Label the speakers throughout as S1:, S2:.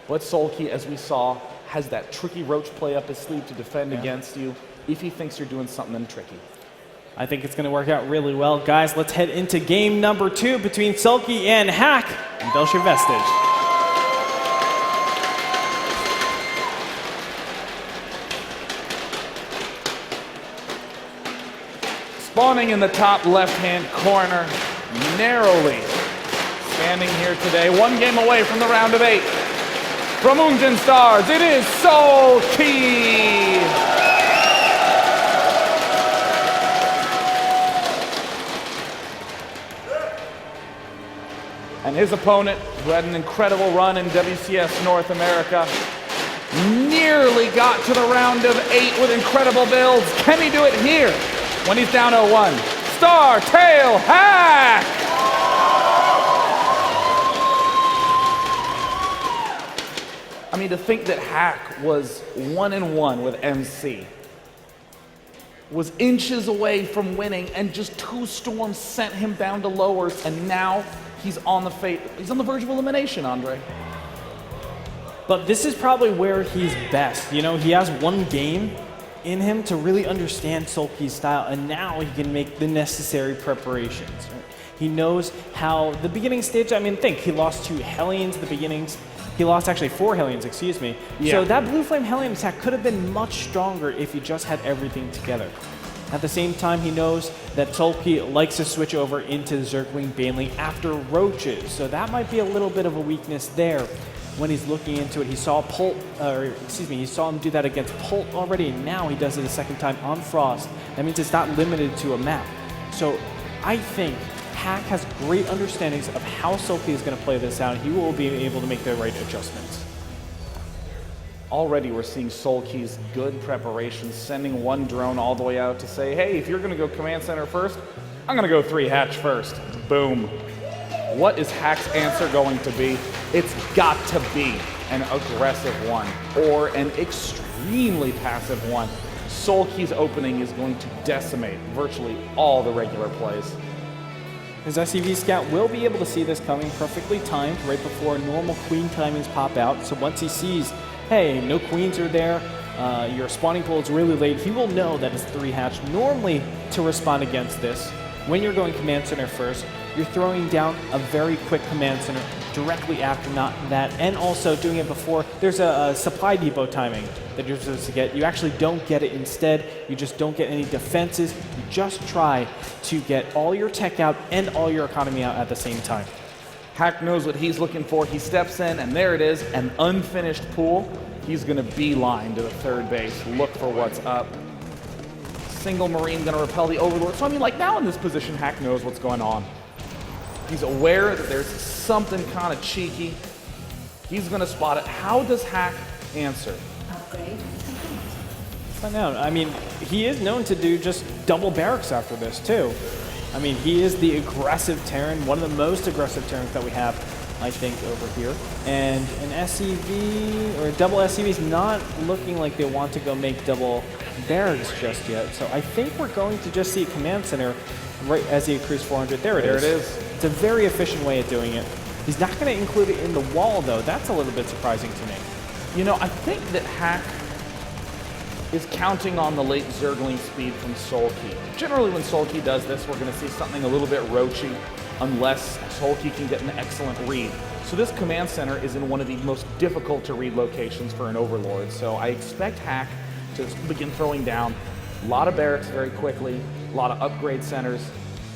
S1: But Soulkey, as we saw, has that tricky roach play up his sleeve to defend against you if he thinks you're doing something tricky.
S2: I think it's going to work out really well. Guys, let's head into game number 2 between Soulkey and Hack and Belcher Vestige.
S1: Spawning in the top left-hand corner, narrowly standing here today, 1 game away from the round of 8. From Ungen Stars, it is Soulkey! And his opponent, who had an incredible run in WCS North America, nearly got to the round of 8 with incredible builds. Can he do it here when he's down 0-1? Star Tail Hack! I mean, to think that Hack was 1-1 with MC, was inches away from winning, and just 2 storms sent him down to lowers, and now he's on the verge of elimination, Andre.
S2: But this is probably where he's best. You know, he has 1 game in him to really understand Soulkey's style, and now he can make the necessary preparations. Right? He knows how the beginning stage, I mean, think, he lost 2 Hellions at the beginnings. He lost actually 4 Hellions, excuse me. Yeah. So that Blue Flame Hellion attack could have been much stronger if he just had everything together. At the same time, he knows that Soulkey likes to switch over into Zergling Baneling after roaches. So that might be a little bit of a weakness there when he's looking into it. He saw he saw him do that against Pult already, and now he does it a second time on Frost. That means it's not limited to a map. So I think Hack has great understandings of how Soulkey is going to play this out. He will be able to make the right adjustments.
S1: Already we're seeing Soulkey's good preparation, sending 1 drone all the way out to say, hey, if you're going to go command center first, I'm going to go 3 hatch first. Boom. What is Hack's answer going to be? It's got to be an aggressive one or an extremely passive one. Soulkey's opening is going to decimate virtually all the regular plays.
S2: His SCV scout will be able to see this coming perfectly timed right before normal queen timings pop out. So once he sees, hey, no queens are there, your spawning pool is really late, he will know that it's 3 hatch. Normally, to respond against this, when you're going command center first, you're throwing down a very quick command center directly after that, and also doing it before. There's a supply depot timing that you're supposed to get. You actually don't get it. Instead, you just don't get any defenses. You just try to get all your tech out and all your economy out at the same time.
S1: Hack knows what he's looking for. He steps in, and there it is, an unfinished pool. He's going to beeline to the 3rd base, look for what's up. Single Marine going to repel the Overlord. So I mean, like, now in this position, Hack knows what's going on. He's aware that there's something kind of cheeky. He's going to spot it. How does Hack answer?
S3: Upgrade.
S2: Find out. I mean, he is known to do just double barracks after this, too. I mean, he is the aggressive Terran, one of the most aggressive Terrans that we have, I think, over here. And an SCV, or a double SCV, is not looking like they want to go make double barracks just yet. So I think we're going to just see a command center right as he accrues 400. There it is. It's a very efficient way of doing it. He's not going to include it in the wall, though. That's a little bit surprising to me.
S1: You know, I think that Hack is counting on the late Zergling speed from Soulkey. Generally, when Soulkey does this, we're going to see something a little bit roachy, unless Soulkey can get an excellent read. So this command center is in one of the most difficult to read locations for an Overlord. So I expect Hack to begin throwing down a lot of barracks very quickly, a lot of upgrade centers,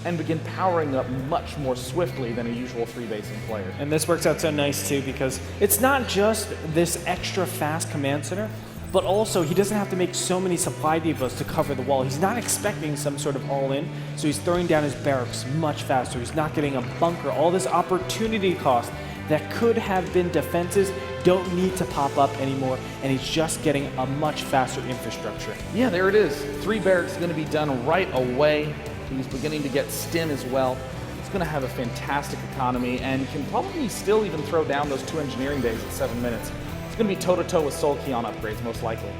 S1: and begin powering up much more swiftly than a usual 3-basing player.
S2: And this works out so nice too, because it's not just this extra fast command center, but also he doesn't have to make so many supply depots to cover the wall. He's not expecting some sort of all-in, so he's throwing down his barracks much faster. He's not getting a bunker. All this opportunity cost that could have been defenses don't need to pop up anymore, and he's just getting a much faster infrastructure.
S1: Yeah, there it is. 3 barracks going to be done right away. He's beginning to get stim as well. He's going to have a fantastic economy and can probably still even throw down those 2 engineering days at 7 minutes. It's going to be toe-to-toe with Soulkey on upgrades, most likely.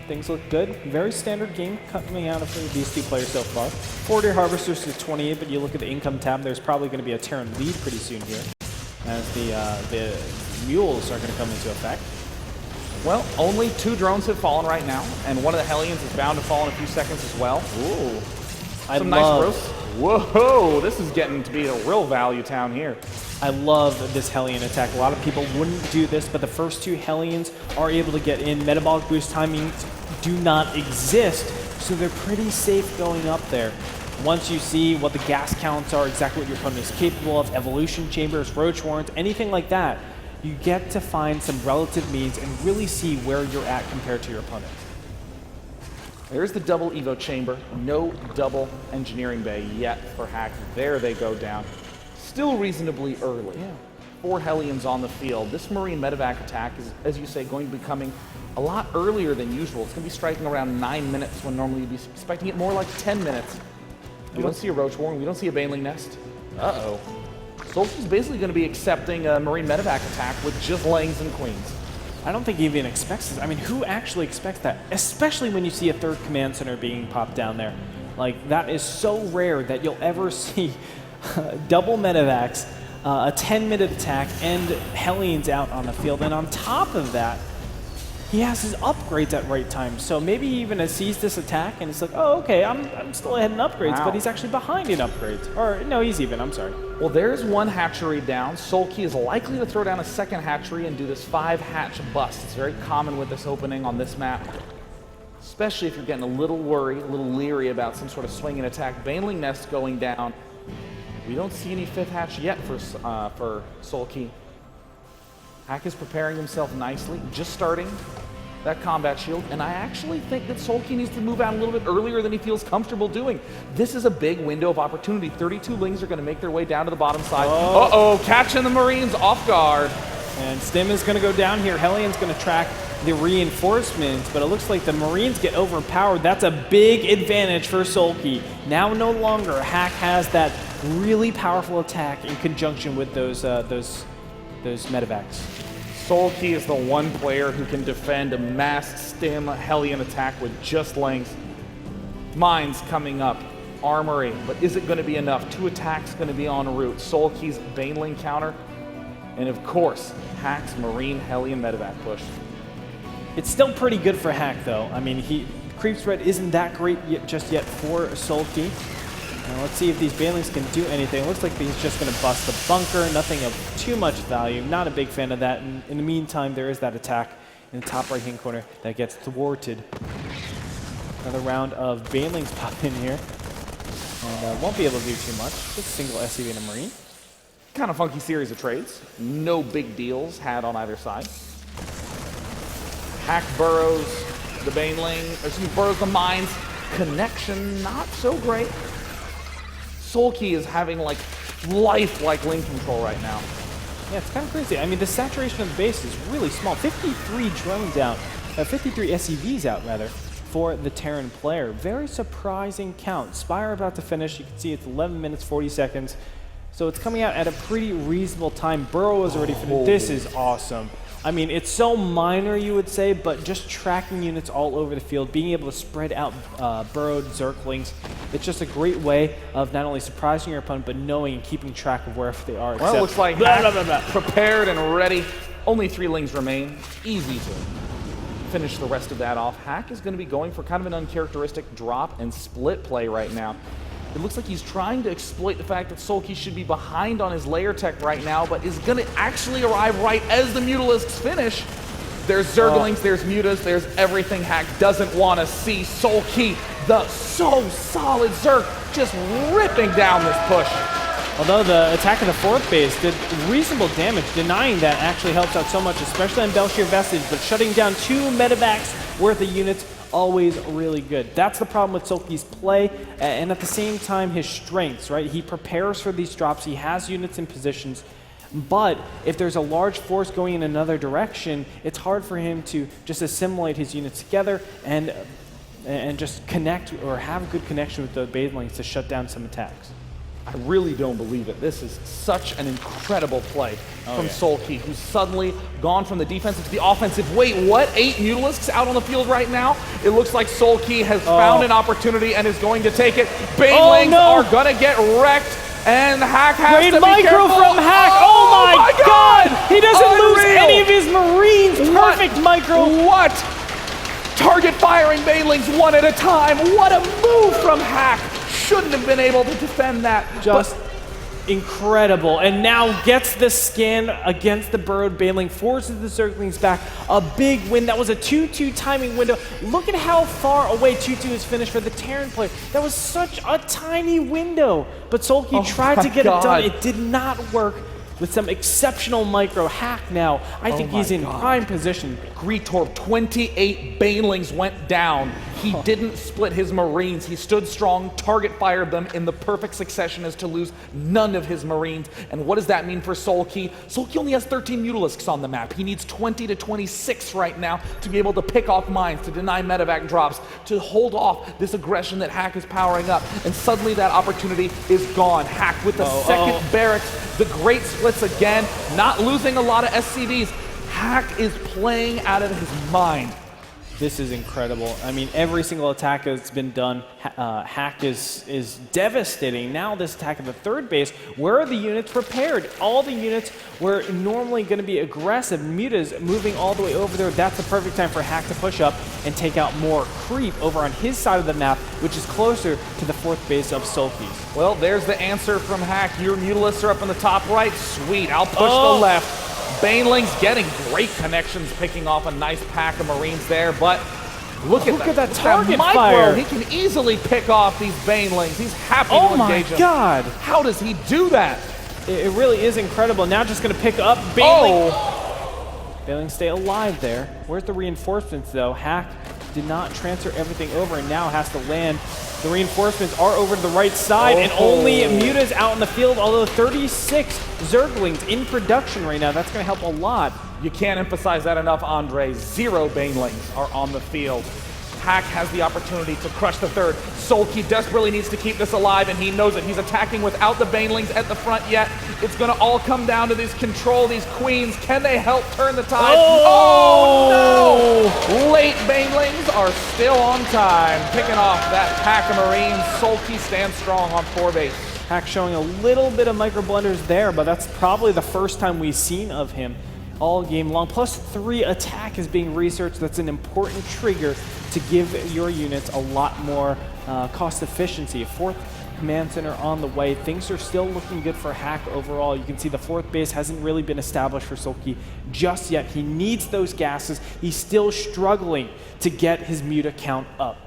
S2: Things look good. Very standard game coming out of these 2 players so far. 4-Day Harvesters is 28, but you look at the income tab, there's probably going to be a Terran lead pretty soon here, as the mules are going to come into effect.
S1: Well, only 2 drones have fallen right now, and one of the Hellions is bound to fall in a few seconds as well.
S2: Ooh.
S1: Some nice roasts. Whoa, this is getting to be a real value town here.
S2: I love this Hellion attack. A lot of people wouldn't do this, but the first 2 Hellions are able to get in. Metabolic boost timings do not exist, so they're pretty safe going up there. Once you see what the gas counts are, exactly what your opponent is capable of, evolution chambers, roach warrants, anything like that, you get to find some relative means and really see where you're at compared to your opponent.
S1: There's the double Evo chamber. No double engineering bay yet for Hack. There they go down. Still reasonably early.
S2: Yeah.
S1: 4 Hellions on the field. This Marine medevac attack is, as you say, going to be coming a lot earlier than usual. It's going to be striking around 9 minutes when normally you'd be expecting it more like 10 minutes. We don't see a roach warren. We don't see a baneling nest. Uh-oh. Soulkey's basically going to be accepting a Marine medevac attack with just lanes and queens.
S2: I don't think he even expects this. I mean, who actually expects that? Especially when you see a 3rd command center being popped down there. Like, that is so rare that you'll ever see double medevacs, a 10-minute attack, and Hellions out on the field. And on top of that, he has his upgrades at right time. So maybe he even sees this attack and it's like, oh, okay, I'm still ahead in upgrades,
S1: wow.
S2: But he's actually behind in upgrades. Or, no, he's even, I'm sorry.
S1: Well, there's 1 hatchery down. Soulkey is likely to throw down a 2nd hatchery and do this 5-hatch bust. It's very common with this opening on this map, especially if you're getting a little worried, a little leery about some sort of swinging attack. Baneling nest going down. We don't see any 5th hatch yet for Soulkey. Hack is preparing himself nicely, just starting that combat shield, and I actually think that Soulkey needs to move out a little bit earlier than he feels comfortable doing. This is a big window of opportunity. 32 Lings are going to make their way down to the bottom side. Uh-oh, catching the Marines off guard.
S2: And Stim is going to go down here. Hellion's going to track the reinforcements, but it looks like the Marines get overpowered. That's a big advantage for Soulkey. Now no longer Hack has that really powerful attack in conjunction with those medevacs.
S1: Soulkey is the one player who can defend a massed Stim Hellion attack with just length. Mines coming up, armory, but is it going to be enough? 2 attacks going to be en route. Soulkey's Baneling counter, and of course, Hack's Marine Hellion medevac push.
S2: It's still pretty good for Hack, though. I mean, creep spread isn't that great just yet for Soulkey. Now let's see if these Banelings can do anything. It looks like he's just going to bust the bunker. Nothing of too much value. Not a big fan of that. And in the meantime, there is that attack in the top right-hand corner that gets thwarted. Another round of Banelings pop in here. And won't be able to do too much. Just a single SCV and a Marine.
S1: Kind of funky series of trades. No big deals had on either side. Hack burrows the burrows the mines. Connection, not so great. Soulkey is having like lifelike link control right now.
S2: Yeah, it's kind of crazy. I mean, the saturation of the base is really small. 53 drones out, 53 SCVs out rather, for the Terran player. Very surprising count. Spire about to finish. You can see it's 11 minutes, 40 seconds. So it's coming out at a pretty reasonable time. Burrow is already finished. This is awesome. I mean, it's so minor, you would say, but just tracking units all over the field, being able to spread out burrowed Zerglings, it's just a great way of not only surprising your opponent, but knowing and keeping track of wherever they are.
S1: Well, it looks like Hack prepared and ready. Only 3 Lings remain. Easy to finish the rest of that off. Hack is going to be going for kind of an uncharacteristic drop and split play right now. It looks like he's trying to exploit the fact that Soulkey should be behind on his layer tech right now, but is going to actually arrive right as the Mutalisks finish. There's Zerglings, there's Mutas, there's everything Hack doesn't want to see. Soulkey, the so solid Zerg, just ripping down this push.
S2: Although the attack of the 4th base did reasonable damage, denying that actually helps out so much, especially on Belshir Vestige, but shutting down 2 medevacs worth of units, always really good. That's the problem with Soulkey's play, and at the same time, his strengths, right? He prepares for these drops, he has units in positions, but if there's a large force going in another direction, it's hard for him to just assimilate his units together and just connect or have a good connection with the Banelings to shut down some attacks.
S1: I really don't believe it. This is such an incredible play from Soulkey, who's suddenly gone from the defensive to the offensive. Wait, what? 8 Mutalisks out on the field right now? It looks like Soulkey has found an opportunity and is going to take it. Banelings are going to get wrecked, and Hack has to be careful.
S2: Great micro from Hack. Oh my God! He doesn't lose
S1: Unreal.
S2: any of his Marines. Perfect micro.
S1: What? Target firing Banelings one at a time. What a move from Hack. Shouldn't have been able to defend that.
S2: Just incredible. And now gets the scan against the burrowed Baneling, forces the Zerglings back. A big win. That was a 2-2 timing window. Look at how far away 2-2 is finished for the Terran player. That was such a tiny window. But Soulkey tried to get it done. It did not work. With some exceptional micro Hack now, I think he's in prime position.
S1: Greetorb, 28 Banelings went down. He didn't split his Marines. He stood strong, target fired them in the perfect succession as to lose none of his Marines. And what does that mean for Soulkey? Soulkey only has 13 Mutalisks on the map. He needs 20 to 26 right now to be able to pick off mines, to deny medevac drops, to hold off this aggression that Hack is powering up. And suddenly that opportunity is gone. Hack with the second barracks, the great splits again, not losing a lot of SCVs. Hack is playing out of his mind.
S2: This is incredible. I mean, every single attack that's been done, Hack is devastating. Now this attack at the third base, where are the units prepared? All the units were normally going to be aggressive. Muta's moving all the way over there. That's the perfect time for Hack to push up and take out more creep over on his side of the map, which is closer to the fourth base of Soulkey's.
S1: Well, there's the answer from Hack. Your Mutalisks are up in the top right. Sweet. I'll push the left. Banelings getting great connections, picking off a nice pack of Marines there, but look at that
S2: target
S1: micro.
S2: fire.
S1: He can easily pick off these Banelings. He's happy to engage them.
S2: Oh my God.
S1: How does he do that?
S2: It really is incredible. Now just going to pick up Baneling. Baneling stay alive there. Where's the reinforcements though? Hack did not transfer everything over and now has to land. The reinforcements are over to the right side and only Muta's out in the field, although 36 Zerglings in production right now. That's going to help a lot.
S1: You can't emphasize that enough, Andre. 0 Banelings are on the field. Hack has the opportunity to crush the third. Soulkey desperately needs to keep this alive, and he knows it. He's attacking without the Banelings at the front yet. It's going to all come down to these control, these queens. Can they help turn the tide? Oh no! Late Banelings are still on time. Picking off that pack of Marines. Soulkey stands strong on 4 base.
S2: Hack showing a little bit of micro blunders there, but that's probably the first time we've seen of him all game long. +3 attack is being researched. That's an important trigger to give your units a lot more cost efficiency. A 4th command center on the way. Things are still looking good for Hack overall. You can see the 4th base hasn't really been established for Soulkey just yet. He needs those gases. He's still struggling to get his Muta count up.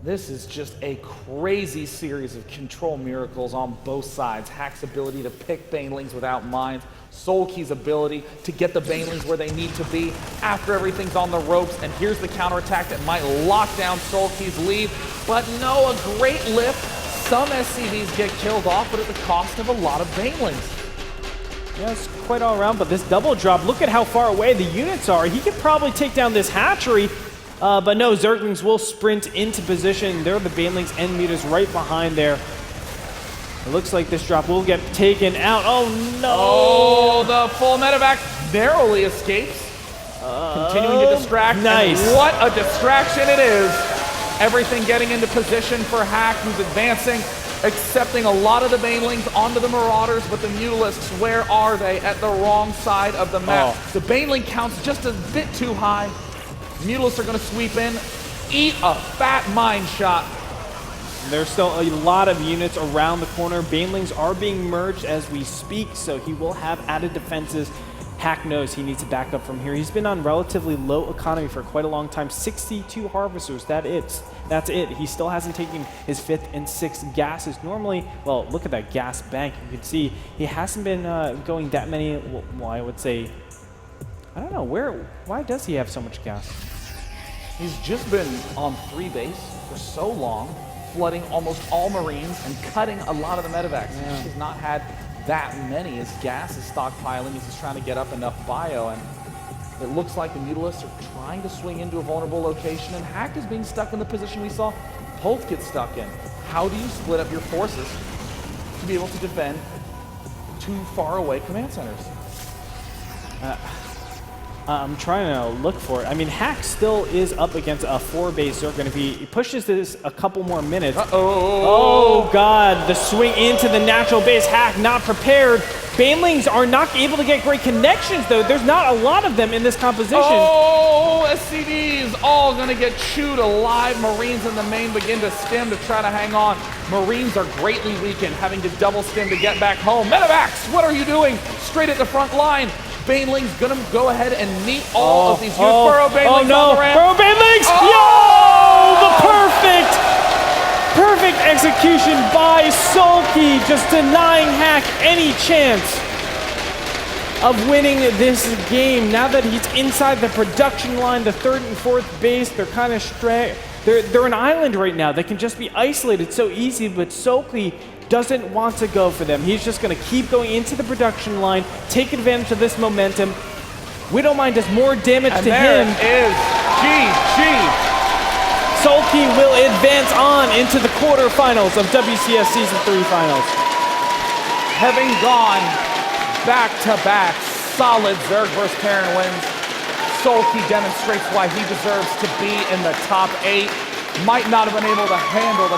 S1: This is just a crazy series of control miracles on both sides. Hack's ability to pick Banelings without mines, Soulkey's ability to get the Banelings where they need to be after everything's on the ropes, and here's the counterattack that might lock down Soulkey's lead. But no, a great lift. Some SCVs get killed off, but at the cost of a lot of Banelings.
S2: Yeah, it's quite all around, but this double drop, look at how far away the units are. He could probably take down this hatchery. But no, Zerglings will sprint into position. There are the Banelings and Mutas right behind there. It looks like this drop will get taken out. Oh no!
S1: Oh, the full medevac narrowly escapes. Continuing to distract.
S2: Nice.
S1: And what a distraction it is. Everything getting into position for Hack, who's advancing, accepting a lot of the Banelings onto the Marauders, but the Mutalisks, where are they? At the wrong side of the map. The Baneling count's just a bit too high. Mutalisks are going to sweep in, eat a fat mine shot.
S2: There's still a lot of units around the corner. Banelings are being merged as we speak, so he will have added defenses. Hack knows he needs to back up from here. He's been on relatively low economy for quite a long time. 62 harvesters, that's it. He still hasn't taken his 5th and 6th gases. Normally, well, look at that gas bank. You can see he hasn't been going that many, well, I would say, I don't know, why does he have so much gas?
S1: He's just been on 3 base for so long, flooding almost all Marines and cutting a lot of the medevacs. Yeah. He's not had that many. His gas is stockpiling as he's trying to get up enough bio, and it looks like the Mutalisks are trying to swing into a vulnerable location, and Hack is being stuck in the position we saw Holt get stuck in. How do you split up your forces to be able to defend 2 far away command centers?
S2: I'm trying to look for it. I mean, Hack still is up against a 4-base Zerg, and if he pushes this a couple more minutes. Oh, God. The swing into the natural base. Hack not prepared. Banelings are not able to get great connections, though. There's not a lot of them in this composition.
S1: Oh, SCDs all going to get chewed alive. Marines in the main begin to stim to try to hang on. Marines are greatly weakened, having to double stim to get back home. Medivacs, what are you doing? Straight at the front line. Banelings going to go ahead and meet all of these huge Burrow Banelings on the ramp.
S2: Burrow Banelings! Yo! The perfect execution by Soulkey, just denying Hack any chance of winning this game. Now that he's inside the production line, the 3rd and 4th base, they're kind of they're an island right now. They can just be isolated so easy, but Soulkey doesn't want to go for them. He's just going to keep going into the production line, take advantage of this momentum. Widowmine does more damage to him.
S1: And there is GG.
S2: Soulkey will advance on into the quarterfinals of WCS Season 3 Finals.
S1: Having gone back-to-back solid Zerg vs. Terran wins, Soulkey demonstrates why he deserves to be in the top 8. Might not have been able to handle the